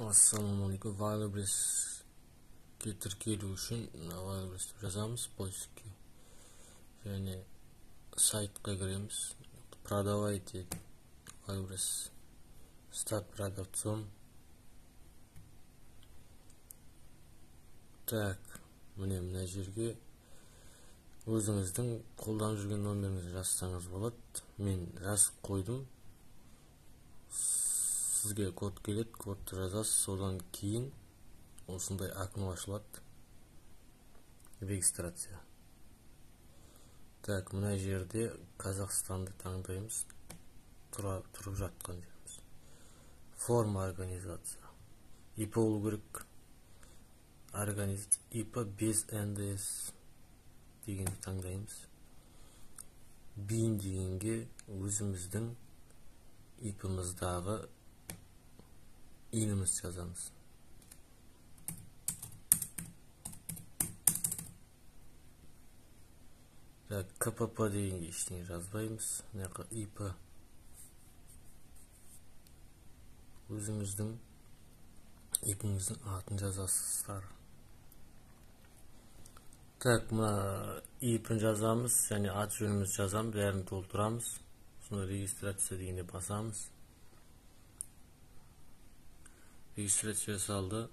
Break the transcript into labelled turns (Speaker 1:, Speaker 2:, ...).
Speaker 1: Assalamualaikum. Wildberries'ке тіркелу үшін Wildberries деп жазамыз поиске, және сайтқа кіреміз. Продавайте Wildberries, стать продавцом. Так, мына жерге өзіңіздің қолданып жүрген номеріңізді жазсаңыз болады. Мен жазып қойдым. Сізге код келеді, кодты жазасыз, содан кейін осындай окно ашылады. Регистрация. Так, мына жерде Қазақстанды таңдаймыз. Тұрып жатқан жеріміз. Форма организация. ИП болу керек. ИП без НДС дегенді таңдаймыз. Бин дегенге өзіміздің ИП-мыздағы иніміз жазамыз. КПП дегенге ештеңе жазбаймыз. ИП өзіңіздің ИП-ңіздің атын жазасыздар. Так, мына ИП-ін жазамыз, және ат жөніміз жазамыз, бәрін толтырамыз. Сонда регистрация дегенде басамыз. Регистрация жасалды.